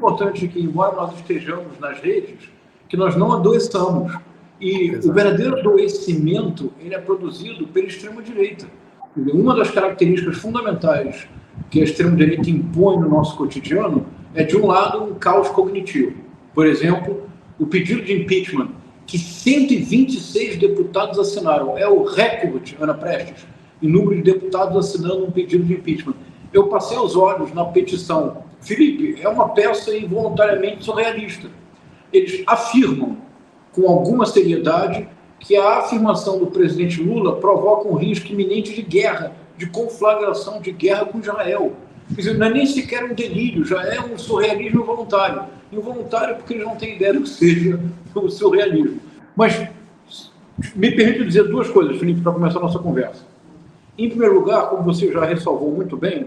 importante que, embora nós estejamos nas redes, que nós não adoeçamos. E o verdadeiro adoecimento, ele é produzido pela extrema-direita. Uma das características fundamentais que a extrema-direita impõe no nosso cotidiano é, de um lado, um caos cognitivo. Por exemplo, o pedido de impeachment, que 126 deputados assinaram. É o recorde, Ana Prestes, em número de deputados assinando um pedido de impeachment. Eu passei os olhos na petição. Felipe, é uma peça involuntariamente surrealista. Eles afirmam, com alguma seriedade, que a afirmação do presidente Lula provoca um risco iminente de guerra, de conflagração de guerra com Israel. Quer dizer, não é nem sequer um delírio, já é um surrealismo involuntário. Involuntário porque eles não têm ideia do que seja o surrealismo. Mas me permite dizer duas coisas, Felipe, para começar a nossa conversa. Em primeiro lugar, como você já ressalvou muito bem,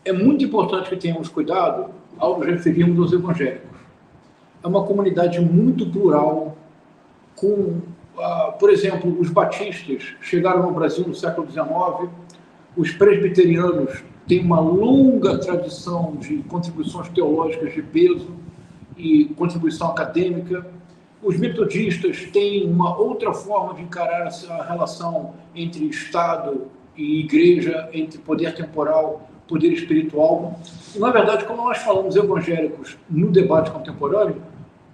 é muito importante que tenhamos cuidado ao nos referirmos aos evangélicos. É uma comunidade muito plural, com, por exemplo, os batistas chegaram no Brasil no século XIX, os presbiterianos têm uma longa tradição de contribuições teológicas de peso e contribuição acadêmica. Os metodistas têm uma outra forma de encarar a relação entre Estado e Igreja, entre poder temporal e poder espiritual. E, na verdade, quando nós falamos evangélicos no debate contemporâneo,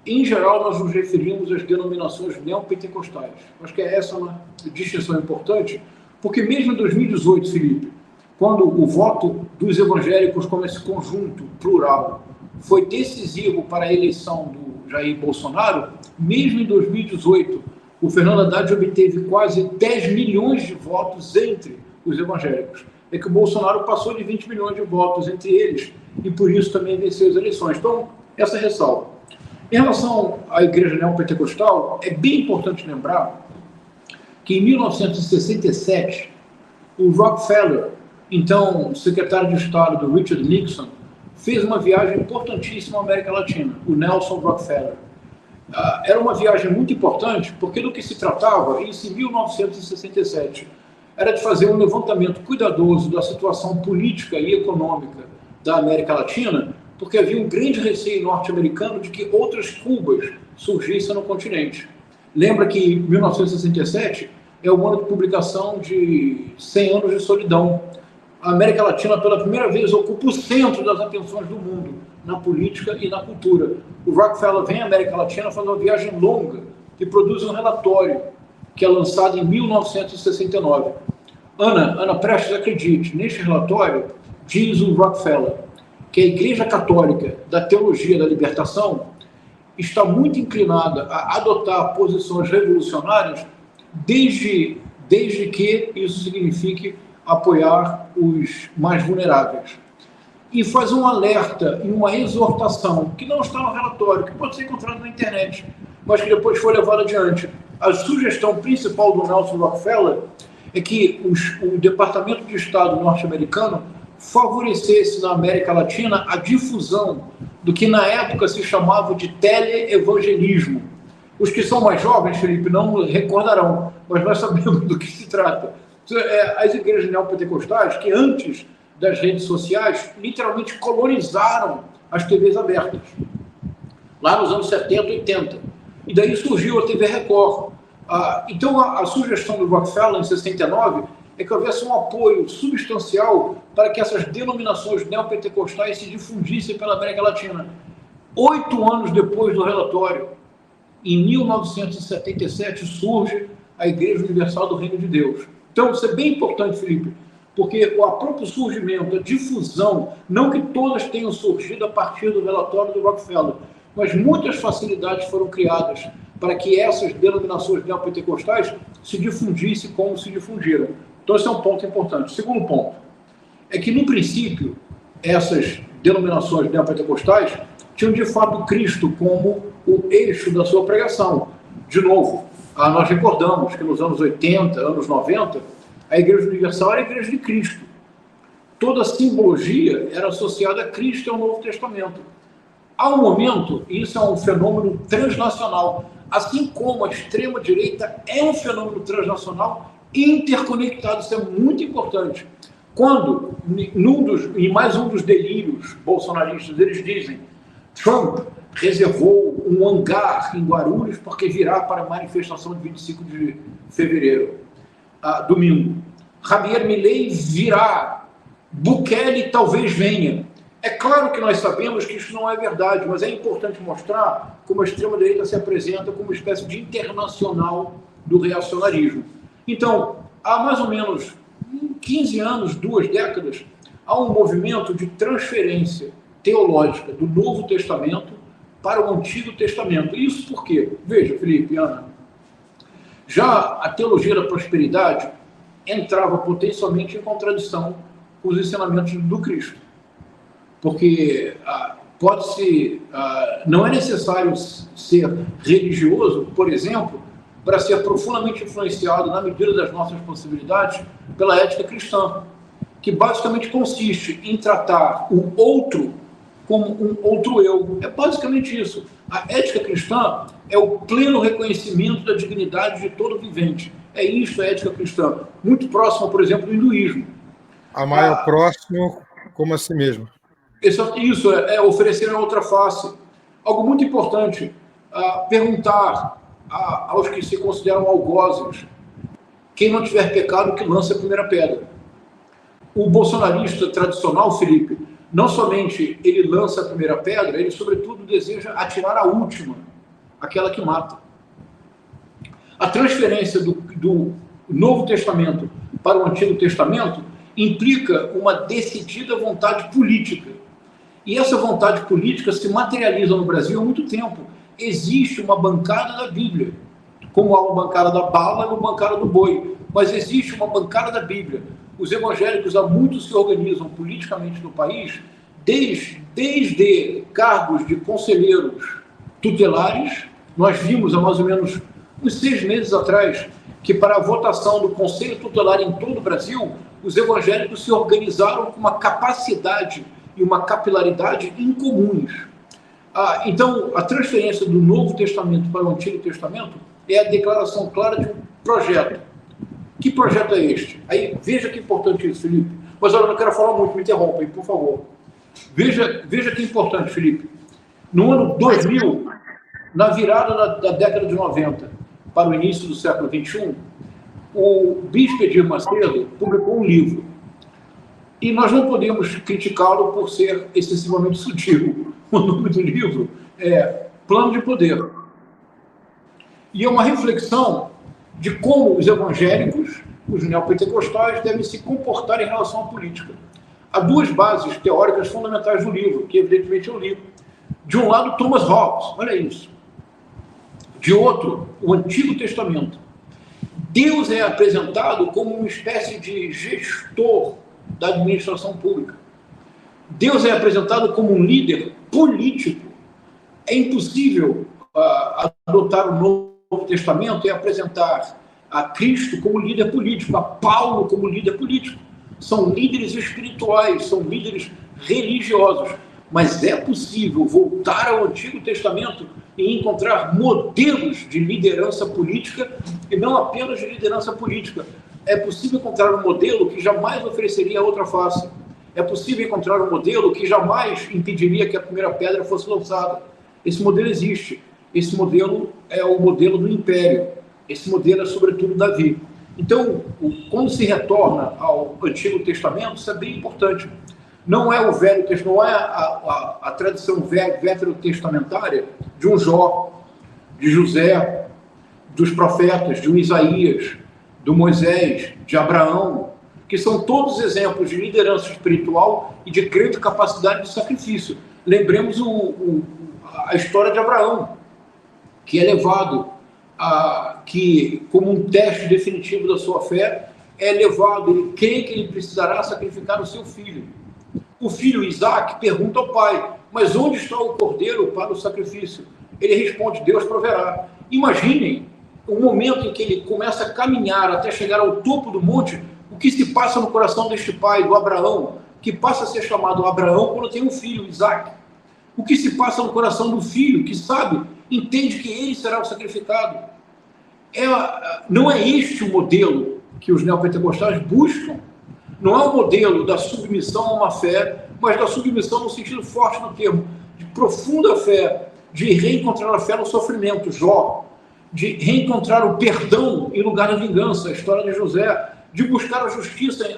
em geral, nós nos referimos às denominações neopentecostais. Acho que essa é uma distinção importante, porque mesmo em 2018, Felipe, quando o voto dos evangélicos como esse conjunto plural foi decisivo para a eleição do Jair Bolsonaro, mesmo em 2018, o Fernando Haddad obteve quase 10 milhões de votos entre os evangélicos. É que o Bolsonaro passou de 20 milhões de votos entre eles e, por isso, também venceu as eleições. Então, essa ressalva. Em relação à igreja neopentecostal, é bem importante lembrar que em 1967, o Rockefeller, então secretário de Estado do Richard Nixon, fez uma viagem importantíssima à América Latina, o Nelson Rockefeller. Era uma viagem muito importante, porque do que se tratava, isso em 1967, era de fazer um levantamento cuidadoso da situação política e econômica da América Latina, porque havia um grande receio norte-americano de que outras Cubas surgissem no continente. Lembra que 1967 é o ano de publicação de 100 anos de solidão. A América Latina, pela primeira vez, ocupa o centro das atenções do mundo, na política e na cultura. O Rockefeller vem à América Latina, faz uma viagem longa e produz um relatório que é lançado em 1969. Ana Prestes, acredite, neste relatório, diz o Rockefeller que a Igreja Católica da Teologia da Libertação está muito inclinada a adotar posições revolucionárias desde que isso signifique apoiar os mais vulneráveis. E faz um alerta e uma exortação, que não está no relatório, que pode ser encontrado na internet, mas que depois foi levado adiante. A sugestão principal do Nelson Rockefeller é que o Departamento de Estado norte-americano favorecesse na América Latina a difusão do que na época se chamava de teleevangelismo. Os que são mais jovens, Felipe, não recordarão, mas nós sabemos do que se trata. As igrejas neopentecostais, que antes das redes sociais, literalmente colonizaram as TVs abertas, lá nos anos 70 e 80. E daí surgiu a TV Record. Então, a sugestão do Rockefeller, em 69, é que houvesse um apoio substancial para que essas denominações neopentecostais se difundissem pela América Latina. 8 anos depois do relatório, em 1977, surge a Igreja Universal do Reino de Deus. Então, isso é bem importante, Felipe, porque o próprio surgimento, a difusão, não que todas tenham surgido a partir do relatório do Rockefeller, mas muitas facilidades foram criadas para que essas denominações neopentecostais se difundissem como se difundiram. Então, esse é um ponto importante. O segundo ponto é que, no princípio, essas denominações neopentecostais tinham, de fato, Cristo como o eixo da sua pregação. De novo, nós recordamos que nos anos 80, anos 90, a Igreja Universal era a Igreja de Cristo. Toda a simbologia era associada a Cristo e ao Novo Testamento. Há um momento, e isso é um fenômeno transnacional, assim como a extrema-direita é um fenômeno transnacional interconectado, isso é muito importante. quando, em mais um dos delírios bolsonaristas, eles dizem: Trump reservou um hangar em Guarulhos porque virá para a manifestação de 25 de fevereiro, domingo. Javier Milei virá, Bukele talvez venha. É claro que nós sabemos que isso não é verdade, mas é importante mostrar como a extrema-direita se apresenta como uma espécie de internacional do reacionarismo. Então, há mais ou menos 15 anos, 2 décadas, há um movimento de transferência teológica do Novo Testamento para o Antigo Testamento. Isso por quê? Veja, Felipe, Ana, já a teologia da prosperidade entrava potencialmente em contradição com os ensinamentos do Cristo. Porque não é necessário ser religioso, por exemplo, para ser profundamente influenciado, na medida das nossas possibilidades, pela ética cristã, que basicamente consiste em tratar o outro como um outro eu. É basicamente isso. A ética cristã é o pleno reconhecimento da dignidade de todo vivente. É isso a ética cristã. Muito próxima, por exemplo, do hinduísmo. Amar o próximo como a si mesmo. Isso é oferecer a outra face. Algo muito importante, perguntar aos que se consideram algozes: quem não tiver pecado, que lance a primeira pedra. O bolsonarista tradicional, Felipe, não somente ele lança a primeira pedra, ele, sobretudo, deseja atirar a última, aquela que mata. A transferência do Novo Testamento para o Antigo Testamento implica uma decidida vontade política. E essa vontade política se materializa no Brasil há muito tempo. Existe uma bancada da Bíblia, como há uma bancada da bala e uma bancada do boi, mas existe uma bancada da Bíblia. Os evangélicos há muito se organizam politicamente no país, desde cargos de conselheiros tutelares. Nós vimos há mais ou menos uns 6 meses atrás que, para a votação do Conselho Tutelar em todo o Brasil, os evangélicos se organizaram com uma capacidade e uma capilaridade incomuns. Então, a transferência do Novo Testamento para o Antigo Testamento é a declaração clara de um projeto. Que projeto é este? Aí, veja que importante isso, Felipe. Mas olha, eu não quero falar muito, me interrompa aí, por favor. Veja que importante, Felipe. No ano 2000, na virada da década de 90 para o início do século XXI, o bispo Edir Macedo publicou um livro. E nós não podemos criticá-lo por ser excessivamente sutil. O nome do livro é Plano de Poder. E é uma reflexão de como os evangélicos, os neopentecostais, devem se comportar em relação à política. Há 2 bases teóricas fundamentais do livro, que evidentemente eu li. De um lado, Thomas Hobbes, olha isso. De outro, o Antigo Testamento. Deus é apresentado como uma espécie de gestor da administração pública. Deus é apresentado como um líder político. É impossível adotar o Novo Testamento e apresentar a Cristo como líder político, a Paulo como líder político. São líderes espirituais, são líderes religiosos. Mas é possível voltar ao Antigo Testamento e encontrar modelos de liderança política, e não apenas de liderança política. É possível encontrar um modelo que jamais ofereceria a outra face. É possível encontrar um modelo que jamais impediria que a primeira pedra fosse lançada. Esse modelo existe. Esse modelo é o modelo do Império. Esse modelo é, sobretudo, Davi. Então, quando se retorna ao Antigo Testamento, isso é bem importante. Não é o Velho Testamento, não é a tradição veterotestamentária de um Jó, de José, dos profetas, de um Isaías, do Moisés, de Abraão, que são todos exemplos de liderança espiritual e de grande capacidade de sacrifício. Lembremos a história de Abraão, que é levado que, como um teste definitivo da sua fé, é levado, ele crê que ele precisará sacrificar o seu filho. O filho Isaac pergunta ao pai: mas onde está o cordeiro para o sacrifício? Ele responde: Deus proverá. Imaginem o momento em que ele começa a caminhar até chegar ao topo do monte, o que se passa no coração deste pai, do Abraão, que passa a ser chamado Abraão quando tem um filho, Isaac. O que se passa no coração do filho, que sabe, entende que ele será o sacrificado. Não é este o modelo que os neopentecostais buscam. Não é um modelo da submissão a uma fé, mas da submissão no sentido forte do termo, de profunda fé, de reencontrar a fé no sofrimento, Jó, de reencontrar o perdão em lugar da vingança, a história de José, de buscar a justiça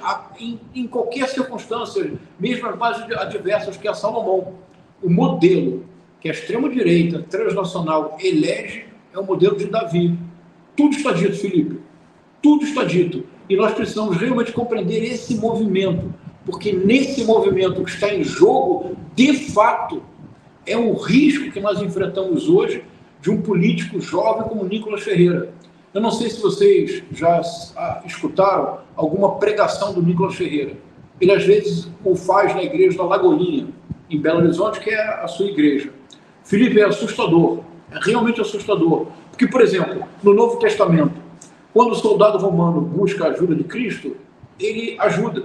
em qualquer circunstância, mesmo as mais adversas, que é Salomão. O modelo que a extrema-direita transnacional elege é o modelo de Davi. Tudo está dito, Felipe. Tudo está dito. E nós precisamos realmente compreender esse movimento, porque nesse movimento que está em jogo, de fato, é o risco que nós enfrentamos hoje de um político jovem como Nicolas Ferreira. Eu não sei se vocês já escutaram alguma pregação do Nicolas Ferreira. Ele, às vezes, o faz na igreja da Lagoinha, em Belo Horizonte, que é a sua igreja. Felipe, é assustador. É realmente assustador. Porque, por exemplo, no Novo Testamento, quando o soldado romano busca a ajuda de Cristo, ele ajuda.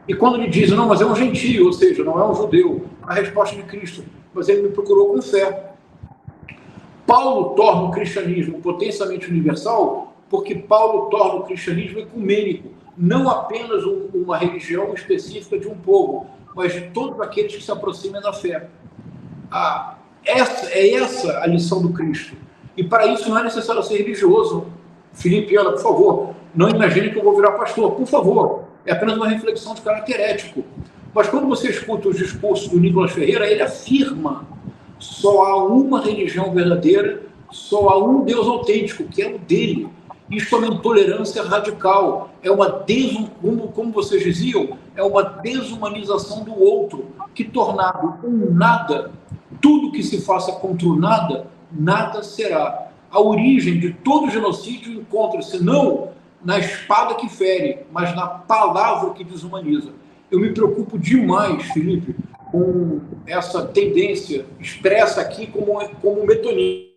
E quando ele diz, não, mas é um gentio, ou seja, não é um judeu, a resposta de Cristo, mas ele me procurou com fé. Paulo torna o cristianismo potencialmente universal porque Paulo torna o cristianismo ecumênico, não apenas uma religião específica de um povo, mas de todos aqueles que se aproximam da fé. Essa a lição do Cristo. E para isso não é necessário ser religioso. Felipe, Ana, por favor, não imagine que eu vou virar pastor, por favor. É apenas uma reflexão de caráter ético. Mas quando você escuta os discursos do Nicolas Ferreira, ele afirma: só há uma religião verdadeira, só há um Deus autêntico, que é o dele. Isto é uma intolerância radical, é uma como vocês diziam, é uma desumanização do outro, que tornado um nada, tudo que se faça contra o nada, nada será. A origem de todo genocídio encontra-se não na espada que fere, mas na palavra que desumaniza. Eu me preocupo demais, Felipe, com essa tendência expressa aqui como metonímia.